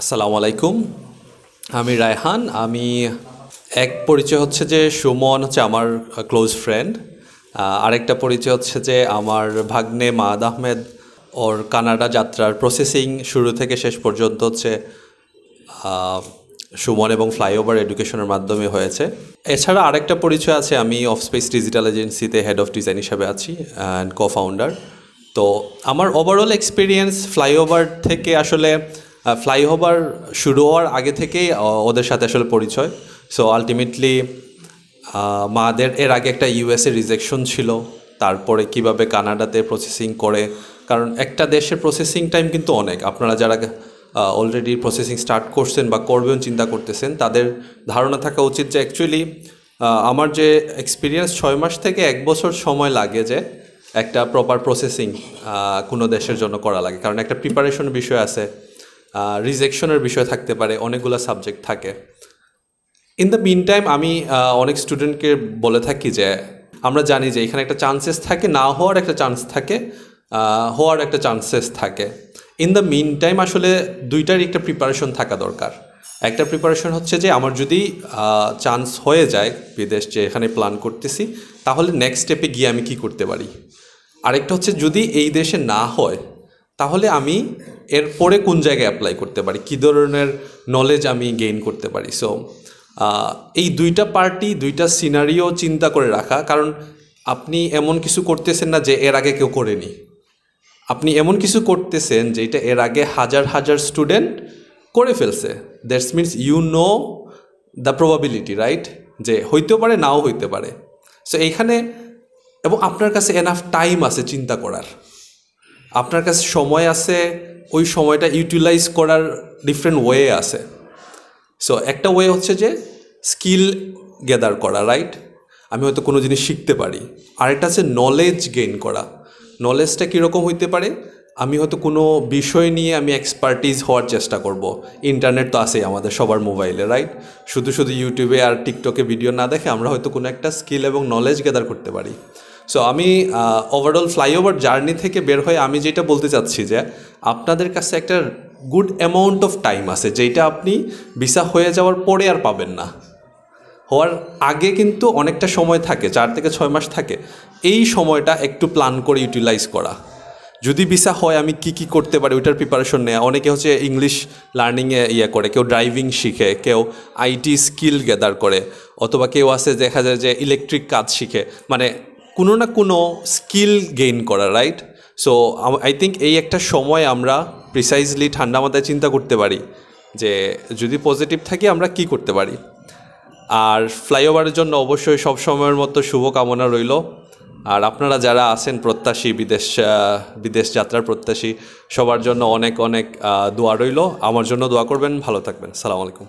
আসসালামু আলাইকুম। আমি রায়হান। আমি এক পরিচয় হচ্ছে যে সুমন হচ্ছে আমার ক্লোজ ফ্রেন্ড। আরেকটা পরিচয় হচ্ছে যে আমার ভাগ্নে মাহাদ আহমেদ। ওর কানাডা যাত্রার প্রসেসিং শুরু থেকে শেষ পর্যন্ত হচ্ছে আহ, সুমন এবং ফ্লাইওভার এডুকেশনের মাধ্যমে হয়েছে। এছাড়া আরেকটা পরিচয় আছে, আমি অফস্পেস ডিজিটাল এজেন্সিতে হেড অফ ডিজাইন হিসাবে আছি অ্যান্ড কো-ফাউন্ডার। তো আমার ওভারঅল এক্সপিরিয়েন্স ফ্লাইওভার থেকে আসলে ফ্লাইওভার শুরু হওয়ার আগে থেকেই ওদের সাথে আসলে পরিচয়। সো আলটিমেটলি মাদের এর আগে একটা ইউএসএ রিজেকশন ছিল, তারপরে কিভাবে কানাডাতে প্রসেসিং করে, কারণ একটা দেশের প্রসেসিং টাইম কিন্তু অনেক। আপনারা যারা অলরেডি প্রসেসিং স্টার্ট করছেন বা করবেন চিন্তা করতেছেন, তাদের ধারণা থাকা উচিত যে অ্যাকচুয়ালি আমার যে এক্সপিরিয়েন্স 6 মাস থেকে 1 বছর সময় লাগে যে একটা প্রপার প্রসেসিং কোনো দেশের জন্য করা লাগে, কারণ একটা প্রিপারেশনের বিষয় আছে, রিজেকশনের বিষয় থাকতে পারে, অনেকগুলো সাবজেক্ট থাকে। ইন দ্য মিন টাইম আমি অনেক স্টুডেন্টকে বলে থাকি যে আমরা জানি যে এখানে একটা চান্সেস থাকে, না হওয়ার একটা চান্স থাকে, হওয়ার একটা চান্সেস থাকে। ইন দ্য মিন টাইম আসলে দুইটারই একটা প্রিপারেশন থাকা দরকার। একটা প্রিপারেশন হচ্ছে যে আমার যদি চান্স হয়ে যায় বিদেশ, যে এখানে প্ল্যান করতেছি, তাহলে নেক্সট স্টেপে গিয়ে আমি কি করতে পারি। আরেকটা হচ্ছে যদি এই দেশে না হয়, তাহলে আমি এরপরে কোন জায়গায় অ্যাপ্লাই করতে পারি, কী ধরনের নলেজ আমি গেইন করতে পারি। সো এই দুইটা পার্টি, দুইটা সিনারিও চিন্তা করে রাখা, কারণ আপনি এমন কিছু করতেছেন না যে এর আগে কেউ করেনি। আপনি এমন কিছু করতেছেন যেটা এর আগে হাজার হাজার স্টুডেন্ট করে ফেলছে। That's means you know the probability, right, যে হইতেও পারে নাও হইতে পারে। সো এইখানে এবং আপনার কাছে এনাফ টাইম আছে চিন্তা করার, আপনার কাছে সময় আছে, ওই সময়টা ইউটিলাইজ করার ডিফারেন্ট ওয়ে আছে। সো একটা ওয়ে হচ্ছে যে স্কিল গ্যাদার করা, রাইট, আমি হয়তো কোনো জিনিস শিখতে পারি। আরেকটা আছে নলেজ গেইন করা। নলেজটা কীরকম হইতে পারে, আমি হয়তো কোনো বিষয় নিয়ে আমি এক্সপার্টিস হওয়ার চেষ্টা করব। ইন্টারনেট তো আছেই আমাদের সবার মোবাইলে, রাইট, শুধু শুধু ইউটিউবে আর টিকটকে ভিডিও না দেখে আমরা হয়তো কোনো একটা স্কিল এবং নলেজ গ্যাদার করতে পারি। সো আমি ওভারঅল ফ্লাইওভার জার্নি থেকে বের হয়ে আমি যেটা বলতে চাচ্ছি যে আপনাদের কাছে একটা গুড অ্যামাউন্ট অফ টাইম আছে, যেটা আপনি ভিসা হয়ে যাওয়ার পরে আর পাবেন না। হওয়ার আগে কিন্তু অনেকটা সময় থাকে, 4 থেকে 6 মাস থাকে। এই সময়টা একটু প্ল্যান করে ইউটিলাইজ করা। যদি ভিসা হয় আমি কি কি করতে পারি ওইটার প্রিপারেশন নেওয়া। অনেকে হচ্ছে ইংলিশ লার্নিংয়ে করে, কেউ ড্রাইভিং শিখে, কেউ আইটি স্কিল গ্যাদার করে, অথবা কেউ আছে দেখা যায় যে ইলেকট্রিক কাজ শিখে, মানে কোনো না কোনো স্কিল গেইন করা, রাইট। সো আই থিঙ্ক এই একটা সময় আমরা প্রিসাইজলি ঠান্ডা মাথায় চিন্তা করতে পারি যে যদি পজিটিভ থাকি আমরা কি করতে পারি। আর ফ্লাইওভারের জন্য অবশ্যই সব সময়ের মতো শুভকামনা রইল। আর আপনারা যারা আছেন প্রত্যাশী, বিদেশ যাত্রার প্রত্যাশী, সবার জন্য অনেক অনেক দোয়া রইল। আমার জন্য দোয়া করবেন, ভালো থাকবেন। আসসালামু আলাইকুম।